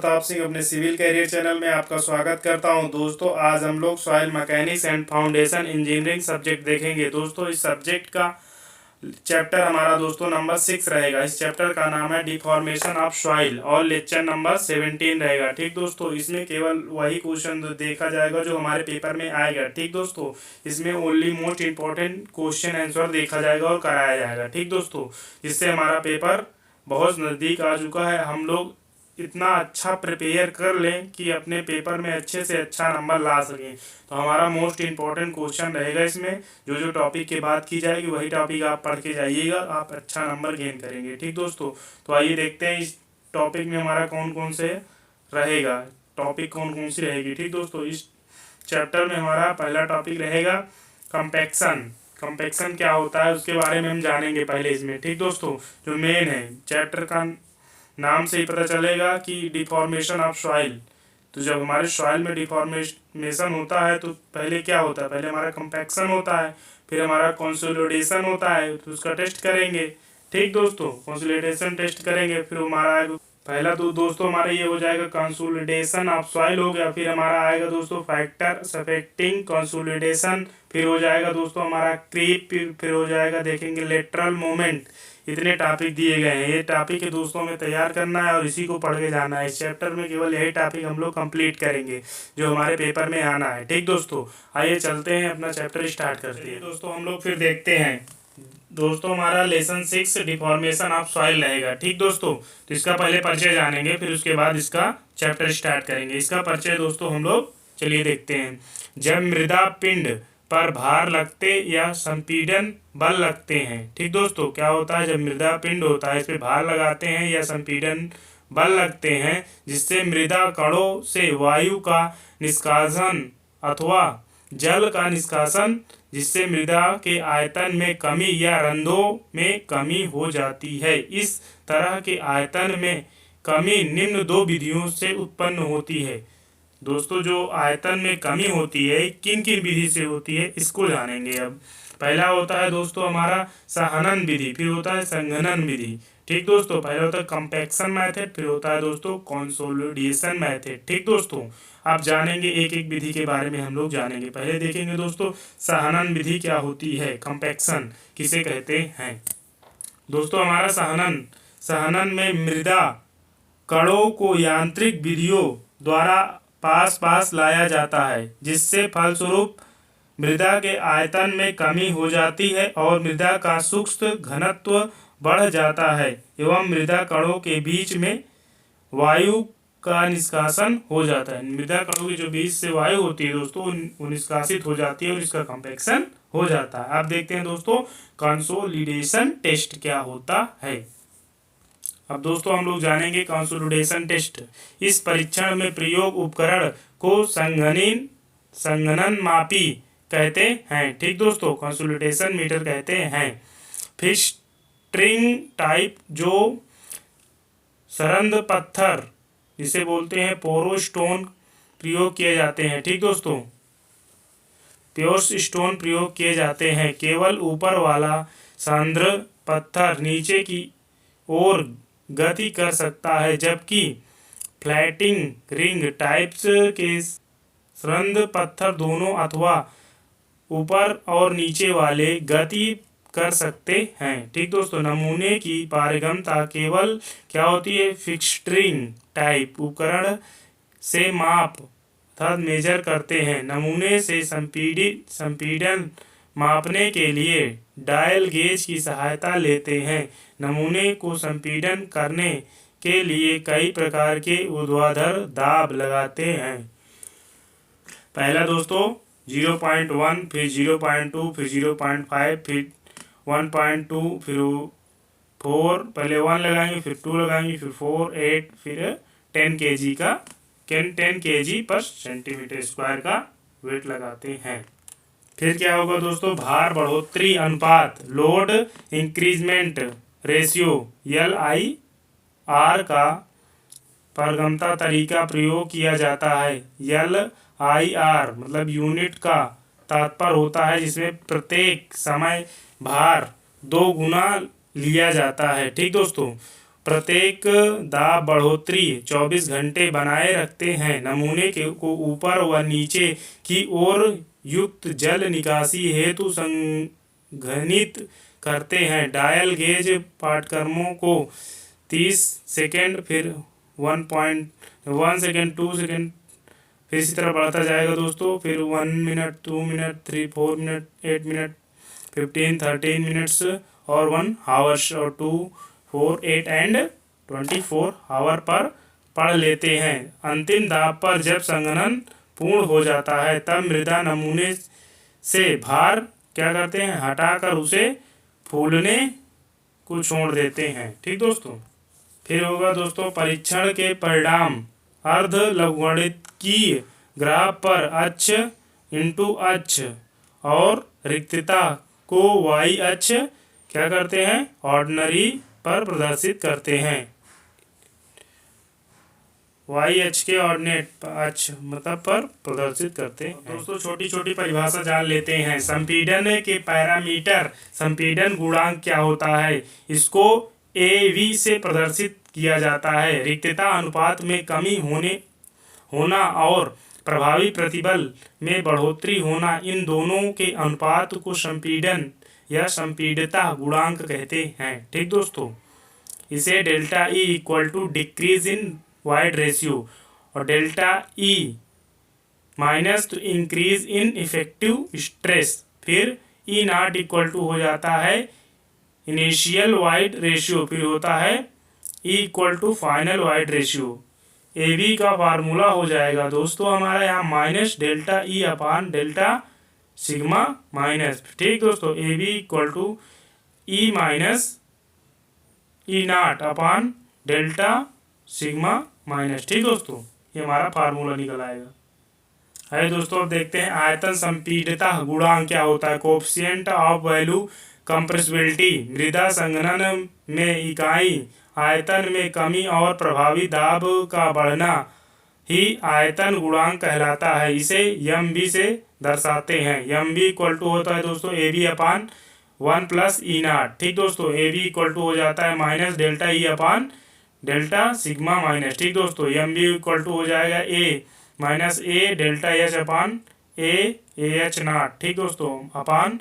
प्रताप सिंह अपने civil career channel में आपका स्वागत करता हूं। दोस्तों आज हम लोग soil mechanics and foundation engineering subject देखेंगे। दोस्तों इस सब्जेक्ट का चैप्टर हमारा दोस्तों नंबर 6 रहेगा। इस चैप्टर का नाम है डिफॉर्मेशन ऑफ सॉइल और लेक्चर नंबर 17 रहेगा। ठीक दोस्तों, इसमें केवल वही क्वेश्चन देखा जाएगा जो हमारे पेपर में आएगा। ठीक दोस्तों, इसमें only most important question answer देखा जाएगा और कराया जाएगा। ठीक दोस्तों, जिससे हमारा पेपर बहुत नज़दीक आ चुका है। हम लोग इतना अच्छा प्रिपेयर कर लें कि अपने पेपर में अच्छे से अच्छा नंबर ला सकें। तो हमारा मोस्ट इम्पॉर्टेंट क्वेश्चन रहेगा इसमें, जो जो टॉपिक की बात की जाएगी वही टॉपिक आप पढ़ के जाइएगा, आप अच्छा नंबर गेन करेंगे। ठीक दोस्तों, तो आइए देखते हैं इस टॉपिक में हमारा कौन कौन से रहेगा, टॉपिक कौन कौन सी रहेगी। ठीक दोस्तों, इस चैप्टर में हमारा पहला टॉपिक रहेगा कंपैक्शन। कंपैक्शन क्या होता है उसके बारे में हम जानेंगे पहले इसमें। ठीक दोस्तों, जो मेन है चैप्टर का नाम से ही पता चलेगा कि डिफॉर्मेशन ऑफ सॉइल। तो जब हमारे सॉइल में डिफॉर्मेशन होता है तो पहले क्या होता है, पहले हमारा कंपैक्शन होता है, फिर हमारा कंसोलिडेशन होता है, तो उसका टेस्ट करेंगे। ठीक दोस्तों, कंसोलिडेशन टेस्ट करेंगे, फिर हमारा पहला तो दोस्तों हमारा ये हो जाएगा कंसोलिडेशन ऑफ सॉइल हो गया। फिर हमारा आएगा दोस्तों फैक्टर अफेक्टिंग कंसोलिडेशन, फिर हो जाएगा दोस्तों हमारा क्रीप, फिर हो जाएगा देखेंगे लेटरल मूवमेंट। इतने टॉपिक दिए गए हैं, ये टॉपिक दोस्तों में तैयार करना है और इसी को पढ़ के जाना है। इस चैप्टर में केवल यही टॉपिक हम लोग कंप्लीट करेंगे जो हमारे पेपर में आना है। ठीक दोस्तों, आइए चलते हैं अपना चैप्टर स्टार्ट करते हैं। दोस्तों हम लोग फिर देखते हैं दोस्तों हमारा लेसन 6 डिफॉर्मेशन ऑफ सॉइल रहेगा। ठीक दोस्तों, तो इसका पहले परिचय जानेंगे, फिर उसके बाद इसका चैप्टर स्टार्ट करेंगे। इसका परिचय दोस्तों हम लोग चलिए देखते हैं। जब मृदा पिंड पर भार लगते या संपीड़न बल लगते हैं। ठीक दोस्तों, क्या होता है, जब मृदा पिंड होता है इस पे भार लगाते हैं या संपीड़न बल लगते हैं, जिससे मृदा कणों से वायु का निष्कासन अथवा जल का निष्कासन, जिससे मृदा के आयतन में कमी या रंध्रों में कमी हो जाती है। इस तरह के आयतन में कमी निम्न दो विधियों से उत्पन्न होती है। दोस्तों जो आयतन में कमी होती है किन किन विधि से होती है इसको जानेंगे। अब पहला होता है दोस्तों हमारा सहनन विधि, फिर होता है संघनन विधि। ठीक दोस्तों, पहला होता है कंपैक्शन मेथड, फिर होता है दोस्तों कंसोलिडेशन मेथड। ठीक दोस्तों, आप जानेंगे एक एक विधि के बारे में हम लोग जानेंगे। पहले देखेंगे दोस्तों सहनन विधि क्या होती है, कंपैक्शन किसे कहते हैं। दोस्तों हमारा सहनन में मृदा कणों को यांत्रिक विधियों द्वारा पास लाया जाता है, जिससे फलस्वरूप मृदा के आयतन में कमी हो जाती है और मृदा का सूक्ष्म घनत्व बढ़ जाता है एवं मृदा कणों के बीच में वायु का निष्कासन हो जाता है। मृदा कणों के जो बीच से वायु होती है दोस्तों वो निष्कासित हो जाती है और इसका कंपैक्शन हो जाता है। आप देखते हैं दोस्तों कंसोलिडेशन टेस्ट क्या होता है। अब दोस्तों हम लोग जानेंगे कंसोलिडेशन टेस्ट। इस परीक्षण में प्रयोग उपकरण को संघनन मापी कहते हैं। ठीक दोस्तों, कंसोलिडेशन मीटर कहते हैं। फिर स्ट्रिंग टाइप जो सरंद पत्थर जिसे बोलते हैं पोरो स्टोन प्रयोग किए जाते हैं। ठीक दोस्तों, प्योर स्टोन प्रयोग किए जाते हैं। केवल ऊपर वाला सांद्र पत्थर नीचे की ओर गति कर सकता है, जबकि फ्लैटिंग रिंग टाइप्स के सरंद पत्थर दोनों अथवा ऊपर और नीचे वाले गति कर सकते हैं। ठीक दोस्तों, नमूने की पारगम्यता केवल क्या होती है, फिक्स्ट्रिंग टाइप उपकरण से माप अर्थात मेजर करते हैं। नमूने से संपीड़न मापने के लिए डायल गेज की सहायता लेते हैं। नमूने को संपीड़न करने के लिए कई प्रकार के ऊर्ध्वाधर दाब लगाते हैं। पहला दोस्तों 0.1, फिर 0.2, फिर 0.5, फिर 1.2, फिर 4, पहले 1 लगाएंगे, फिर 2 लगाएंगे, फिर 4, 8, फिर 10 kg का 10 kg पर सेंटीमीटर स्क्वायर का वेट लगाते हैं। फिर क्या होगा दोस्तों, भार बढ़ोतरी अनुपात लोड इंक्रीजमेंट रेशियो LIR का पारगम्यता तरीका प्रयोग किया जाता है। LIR मतलब यूनिट का तात्पर्य होता है जिसमें प्रत्येक समय भार 2 गुना लिया जाता है। ठीक दोस्तों, प्रत्येक दाब बढ़ोतरी 24 घंटे बनाए रखते हैं। नमूने को ऊपर व नीचे की ओर युक्त जल निकासी हेतु संघनित करते हैं। डायल गेज पाठ्यक्रमों को 30 सेकेंड, फिर 1.1 सेकेंड, 2 सेकेंड, फिर इसी तरह बढ़ता जाएगा दोस्तों। फिर 1 minute, 2 minute, 3, 4 minute, 8 minute, 15, 13 minutes और 1 आवर्स और 2, 4, 8 एंड 24 आवर पर पढ़ लेते हैं। अंतिम दाब पर जब संघनन पूर्ण हो जाता है तब मृदा नमूने से भार क्या करते हैं, हटाकर उसे फूलने को छोड़ देते हैं। ठीक दोस्तों। फिर होगा दोस्तों परीक्षण के परिणाम। अर्ध लघुगणकीय ग्राफ पर अक्ष इंटू अक्ष और रिक्तता को y अक्ष क्या करते हैं, ऑर्डिनरी पर प्रदर्शित करते हैं। y अक्ष के ऑर्डिनेट अक्ष मतलब पर प्रदर्शित करते हैं। दोस्तों छोटी छोटी परिभाषा जान लेते हैं। संपीड़न के पैरामीटर, संपीड़न गुणांक क्या होता है, इसको AV से प्रदर्शित किया जाता है। रिक्तता अनुपात में कमी होना और प्रभावी प्रतिबल में बढ़ोतरी होना, इन दोनों के अनुपात को संपीड़न या संपीड़ितता गुणांक कहते हैं। ठीक दोस्तों। इसे delta E equal to decrease in void ratio और delta E minus to increase in effective stress, फिर E नॉट इक्वल टू हो जाता है इनिशियल वाइड रेशियो, फिर होता है E equal to final void ratio. AB का फार्मूला हो जाएगा दोस्तों हमारा यहाँ minus delta E upon delta sigma minus. ठीक दोस्तों। AB equal to E minus E nought upon delta sigma minus. ठीक दोस्तों, ये हमारा फार्मूला निकल आएगा। है दोस्तों अब देखते हैं आयतन संपीड़ितता गुणांक क्या होता है। कोएफिशिएंट ऑफ वैल्यू कंप्रेसिबिलिटी, मृदा संघनन में इकाई आयतन में कमी और प्रभावी दाब का बढ़ना ही आयतन गुणांक कहलाता है। इसे MB से दर्शाते हैं। MB इक्वल टू होता है दोस्तों AB upon 1 plus E not. ठीक दोस्तों। AB इक्वल टू हो जाता है minus delta E upon delta sigma minus. ठीक दोस्तों। MB इक्वल टू हो जाएगा A minus A delta H upon A AH naught. ठीक दोस्तों। Upon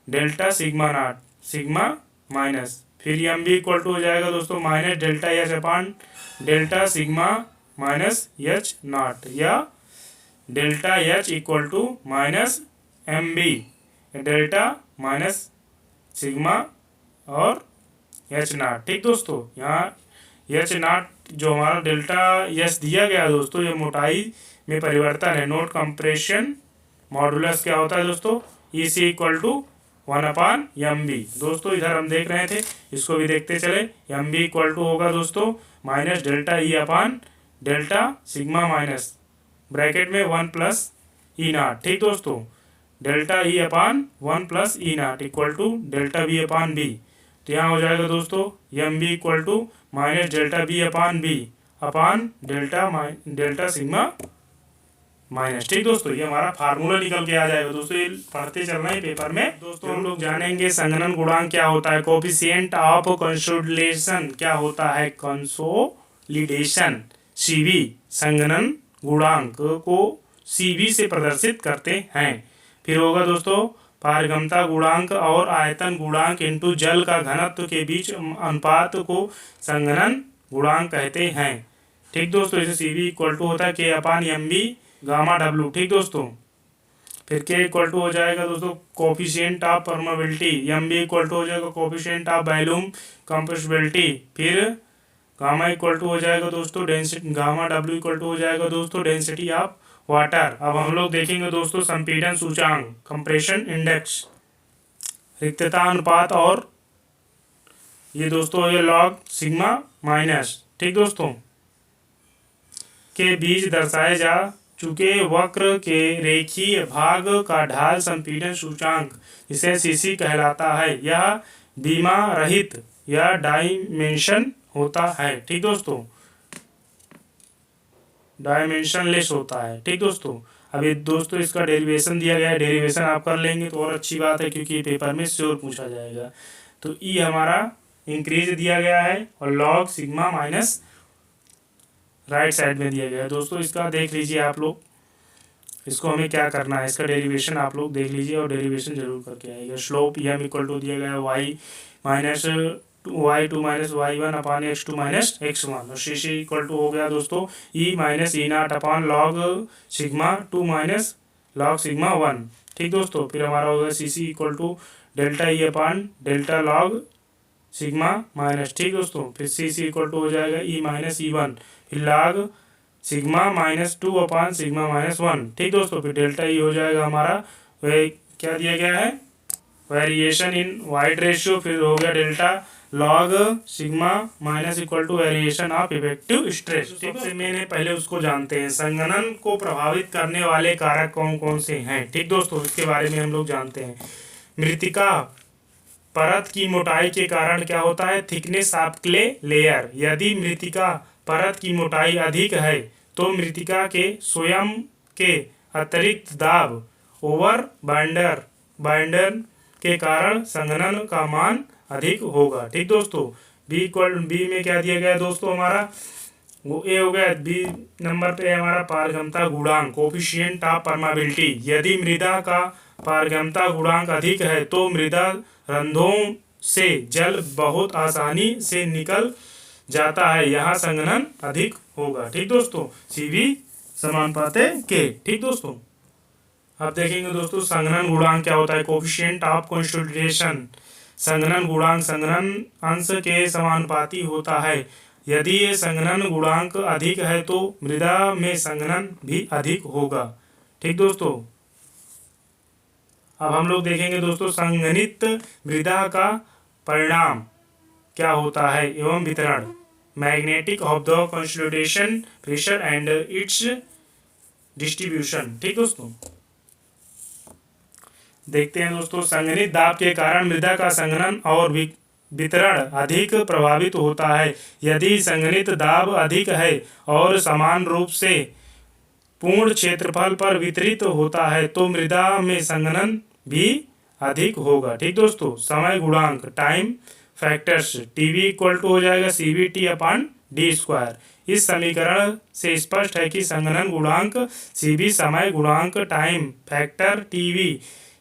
delta sigma naught sigma minus. फिर MB इक्वल टू हो जाएगा दोस्तों minus delta H upon delta sigma minus H naught, या delta H equal to minus MB delta minus sigma और H not. ठीक दोस्तों। यहाँ H नॉट जो हमारा डेल्टा H दिया गया दोस्तों, ये मोटाई में परिवर्तन है। नोट कंप्रेशन मॉडुलस क्या होता है दोस्तों, EC equal to 1 upon MB। दोस्तों इधर हम देख रहे थे, इसको भी देखते चले। MB इक्वल टू होगा दोस्तों minus delta E upon delta sigma minus bracket में 1 प्लस E नॉट। ठीक दोस्तों। Delta E upon 1 plus E not equal to delta B upon B। तो यहाँ हो जाएगा दोस्तों MB equal to minus delta B upon B upon delta sigma minus. ठीक दोस्तों, ये हमारा फार्मूला निकल के आ जाएगा दोस्तों। ये पढ़ते चलना है पेपर में। दोस्तों हम लोग जानेंगे संघनन गुणांक क्या होता है। कोएफिशिएंट ऑफ कंसोलिडेशन क्या होता है, कंसोलिडेशन CV संघनन गुणांक को CV से प्रदर्शित करते हैं। फिर होगा दोस्तों पारगम्यता गुणांक और आयतन गुणांक इंटू जल का घनत्व के बीच अनुपात को संघनन गुणांक कहते हैं। ठीक दोस्तों। इसे CV इक्वल टू होता है K अपान MB गामा W। ठीक दोस्तों। फिर K इक्वल टू हो जाएगा दोस्तों coefficient of permeability, MB equal to हो जाएगा कोफिशिएंट ऑफ वैल्यूम कंप्रेसिबिलिटी, फिर गामा इक्वल टू हो जाएगा दोस्तों density, gamma W equal to हो जाएगा दोस्तों डेंसिटी ऑफ वाटर। अब हम लोग देखेंगे दोस्तों संपीड़न सूचांक, कंप्रेशन इंडेक्स, रिक्तता अनुपात और ये दोस्तों ये लॉग सिग्मा माइनस। ठीक दोस्तों। के बीच दर्शाए जा चुके वक्र के रेखीय भाग का ढाल संपीड़न सूचांक इसे CC कहलाता है। यह बीमा रहित या डायमेंशन होता है। ठीक दोस्तों। डायमेंशनलेस होता है। ठीक दोस्तों। अभी दोस्तों इसका डेरिवेशन दिया गया है, डेरिवेशन आप कर लेंगे तो और अच्छी बात है, क्योंकि पेपर में श्योर पूछा जाएगा। तो E हमारा इंक्रीज दिया गया है और log sigma minus right side में दिया गया है। दोस्तों इसका देख लीजिए आप लोग, इसको हमें क्या करना है, इसका डेरिवेशन आप लोग देख लीजिए और डेरिवेशन जरूर करके आइएगा। स्लोप एम इक्वल टू दिया गया है Y minus Y two minus Y one upon X two minus X one, और सी सी इक्वल टू हो गया दोस्तों E minus E naught upon log sigma two minus log sigma one. ठीक दोस्तों, फिर हमारा होगा C C equal to delta E upon delta log sigma minus. ठीक दोस्तों, फिर सी सी इक्वल टू हो जाएगा ई माइनस ई वन, फिर log sigma minus two upon sigma minus one. ठीक दोस्तों, फिर डेल्टा ई हो जाएगा हमारा वह क्या दिया गया है, वेरिएशन इन वाइड रेशियो, फिर हो गया delta log sigma minus equal to variation of effective stress. सबसे मेन है, पहले उसको जानते हैं, संघनन को प्रभावित करने वाले कारक कौन कौन से हैं। ठीक दोस्तों, इसके बारे में हम लोग जानते हैं। मृतिका परत की मोटाई के कारण क्या होता है, थिकनेस ऑफ क्ले लेयर। यदि मृतिका परत की मोटाई अधिक है तो मृतिका के स्वयं के अतिरिक्त दाब ओवर बाइंडर के कारण संघनन का मान अधिक होगा। ठीक दोस्तों, बी में क्या दिया गया है दोस्तों, हमारा वो ए हो गया। बी नंबर पे हमारा पारगम्यता गुणांक कोफिशिएंट ऑफ परमेबिलिटी। यदि मृदा का पारगम्यता गुणांक अधिक है तो मृदा रंध्रों से जल बहुत आसानी से निकल जाता है, यहाँ संघनन अधिक होगा। ठीक दोस्तों, सी भी समानुपात के। ठीक दोस्तों, अब देखेंगे दोस्तों संघनन गुणांक क्या होता है, कोफिशिएंट ऑफ कंसोलिडेशन। संघनन गुणांक संघनन अंश के समानुपाती होता है। यदि ये संघनन गुणांक अधिक है तो मृदा में संघनन भी अधिक होगा। ठीक दोस्तों, अब हम लोग देखेंगे दोस्तों संघनित मृदा का परिणाम क्या होता है एवं वितरण। Magnetic of the consolidation pressure and it's distribution. ठीक दोस्तों, देखते हैं दोस्तों, संघनित दाब के कारण मृदा का संघनन और वितरण अधिक प्रभावित होता है। यदि संघनित दाब अधिक है और समान रूप से पूर्ण क्षेत्रफल पर वितरित होता है तो मृदा में संघनन भी अधिक होगा। ठीक दोस्तों, समय गुणांक time factors TV equal to हो जाएगा C B T upon D square. इस समीकरण से स्पष्ट है कि संघनन गुणांक सी बी समय गुणांक टाइम फैक्टर टीवी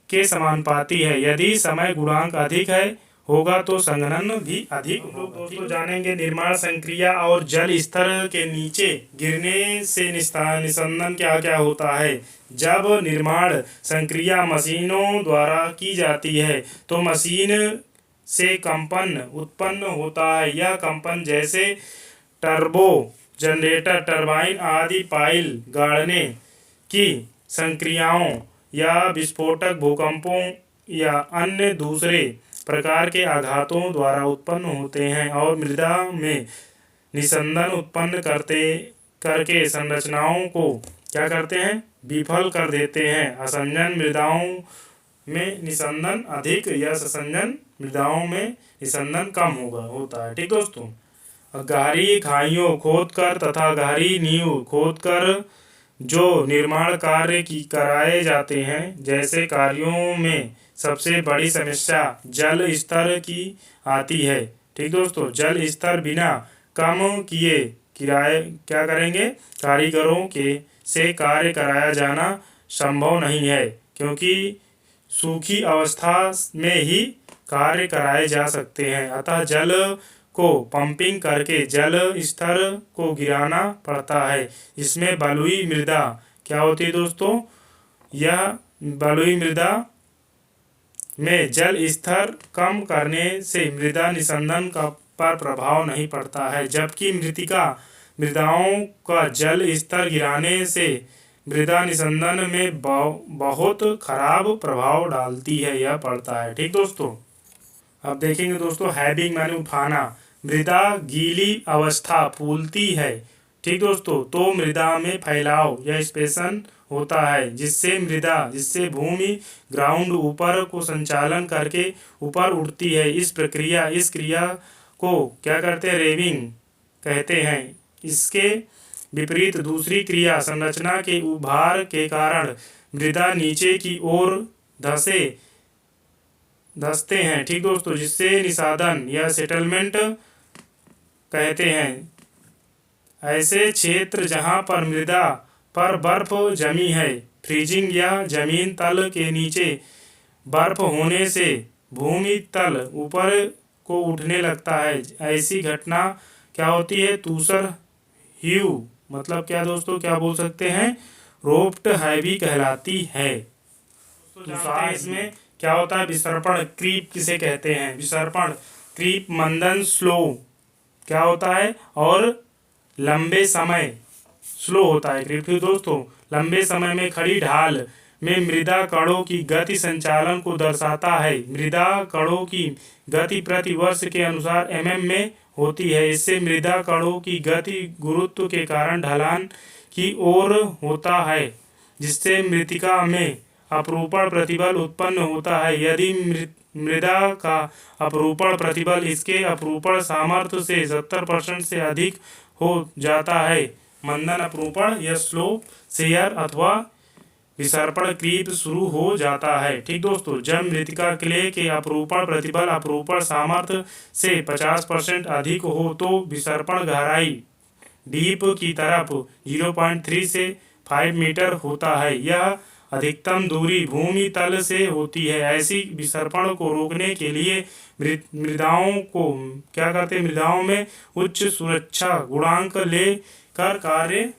के समानुपाती है। यदि समय गुणांक अधिक है होगा तो संघनन भी अधिक होगा। दोस्तों जानेंगे निर्माण संक्रिया और जल स्तर के नीचे गिरने से निस्संदन क्या क्या होता है। जब निर्माण संक्रिया मशीनों द्वारा की जाती है तो मशीन से कंपन उत्पन्न होता है। यह कंपन जैसे टर्बो जनरेटर टरबाइन आदि पाइल गाड़ने की संक्रियाओं या विस्फोटक भूकंपों या अन्य दूसरे प्रकार के आघातों द्वारा उत्पन्न होते हैं और मृदा में निस्संदन उत्पन्न करके संरचनाओं को क्या करते हैं, विफल कर देते हैं। असंजन मृदाओं में निस्संदन अधिक या ससंजन मृदाओं में निस्संदन कम होता है। ठीक दोस्तों, गहरी खाइयों खोदकर तथा गहरी नींव खोदकर जो निर्माण कार्य कराए जाते हैं, जैसे कार्यों में सबसे बड़ी समस्या जल स्तर की आती है। ठीक दोस्तों, जल स्तर बिना कम किए क्या करेंगे, कारीगरों के से कार्य कराया जाना संभव नहीं है, क्योंकि सूखी अवस्था में ही कार्य कराए जा सकते हैं। अतः जल को पंपिंग करके जल स्तर को गिराना पड़ता है। इसमें बलुई मृदा क्या होती है दोस्तों, यह बलुई मृदा में जल स्तर कम करने से मृदा निस्संदन का पर प्रभाव नहीं पड़ता है, जबकि मृदाओं का जल स्तर गिराने से मृदा निस्संदन में बहुत खराब प्रभाव डालती है, यह पड़ता है। ठीक दोस्तों, अब देखेंगे दोस्तों हैविंग माने उठाना। मृदा गीली अवस्था फूलती है। ठीक दोस्तों, तो मृदा में फैलाव या एक्सपेंशन होता है, जिससे भूमि ग्राउंड ऊपर को संचालन करके ऊपर उठती है। इस क्रिया को क्या करते हैं, रेविंग कहते हैं। इसके विपरीत दूसरी क्रिया संरचना के उभार के कारण मृदा नीचे की ओर धंसे धंसते हैं। ठीक दोस्तों, जिससे निषादन या सेटलमेंट कहते हैं। ऐसे क्षेत्र जहां पर मृदा पर बर्फ जमी है, फ्रीजिंग या जमीन तल के नीचे बर्फ होने से भूमि तल ऊपर को उठने लगता है, ऐसी घटना क्या होती है? धूसर ह्यू, मतलब क्या दोस्तों, क्या बोल सकते हैं? रोप्ट हैवी कहलाती है। दूसरा इसमें क्या होता है? विसर्पण क्रीप किसे कहते हैं? विसर्पण क्रीप मंदन स्लो क्या होता है? और लंबे समय स्लो होता है क्रीप। दोस्तों, लंबे समय में खड़ी ढाल में मृदा कणों की गति संचालन को दर्शाता है। मृदा कणों की गति प्रति वर्ष के अनुसार mm में होती है। इससे मृदा कणों की गति गुरुत्व के कारण ढलान की ओर होता है, जिससे मृत्तिका में अपरूपण प्रतिबल उत्पन्न होता है। यदि मृदा का अपरूपण प्रतिबल इसके अपरूपण सामर्थ्य से 70% से अधिक हो जाता है, मंदन अपरूपण या स्लो शेयर अथवा विसर्पण क्रीप शुरू हो जाता है। ठीक दोस्तों, जब मृत्तिका क्ले के अपरूपण प्रतिबल अपरूपण सामर्थ्य से 50% अधिक हो तो विसर्पण गहराई डीप की तरफ 0.3 से 5 मीटर होता है। यह अधिकतम दूरी भूमि तल से होती है। ऐसी विसर्पण को रोकने के लिए मृदाओं को क्या करते हैं? मृदाओं में उच्च सुरक्षा गुणांक लेकर कार्य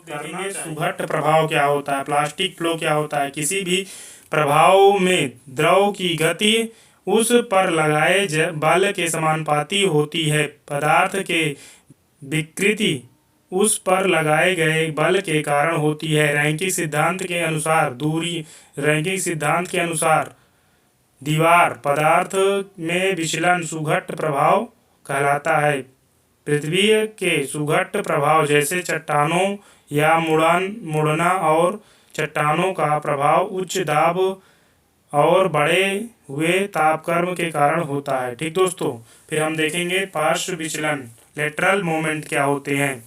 देखेंगे। सुघट्ट प्रभाव क्या होता है? प्लास्टिक फ्लो क्या होता है? किसी भी प्रभाव में द्रव की गति उस पर लगाए बल के समानुपाती होती है। पदार्थ के विकृति उस पर लगाए गए बल के कारण होती है। रैंकिंग सिद्धांत के अनुसार दीवार पदार्थ में विचलन सुघट्ट प्रभाव कहलाता है। पृथ्वी के सुघट्ट प्रभाव जैसे चट्टानों या मुड़ना और चट्टानों का प्रभाव उच्च दाब और बढ़े हुए तापक्रम के कारण होता है। ठीक दोस्तों, फिर हम देखेंगे पार्श्व विचलन, लेटरल मोमेंट क्या होते हैं।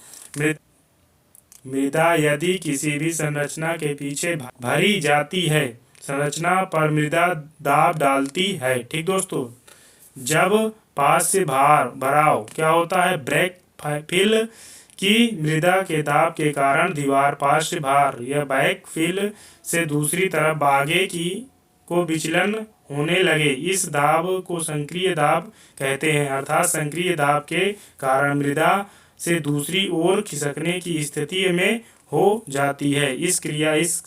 मृदा यदि किसी भी संरचना के पीछे भरी जाती है, संरचना पर मृदा दाब डालती है। ठीक दोस्तों, जब पास से भराव क्या होता है? ब्रेक फिल की मृदा के दाब के कारण दीवार पार्श्व भार या बैक फिल से दूसरी तरफ आगे की को विचलन होने लगे। इस दाब को संक्रिय दाब कहते हैं, अर्थात संक्रिय दाब के कारण मृदा से दूसरी ओर खिसकने की स्थिति में हो जाती है। इस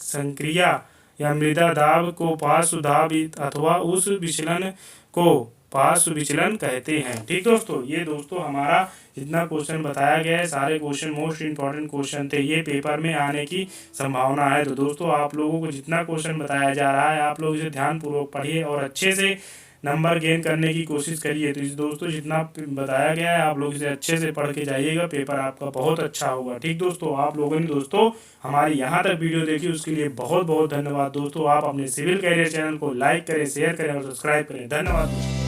संक्रिया या मृदा दाब को पार्श्व दाब अथवा उस विचलन को पार्श्व विचलन कहते हैं। ठीक दोस्तों, ये दोस्तों हमारा जितना क्वेश्चन बताया गया है, सारे क्वेश्चन मोस्ट इंपॉर्टेंट क्वेश्चन थे। ये पेपर में आने की संभावना है। तो दोस्तों, आप लोगों को जितना क्वेश्चन बताया जा रहा है, आप लोग इसे ध्यानपूर्वक पढ़िए और अच्छे से नंबर गेन करने की कोशिश करिए। तो इस दोस्तों, जितना बताया गया है, आप लोग इसे अच्छे से पढ़ के जाइएगा, पेपर आपका बहुत अच्छा होगा। ठीक दोस्तों, आप लोगों ने दोस्तों हमारी यहाँ तक वीडियो देखी, उसके लिए बहुत बहुत धन्यवाद। दोस्तों, आप अपने सिविल कैरियर चैनल को लाइक करें, शेयर करें और सब्सक्राइब करें। धन्यवाद।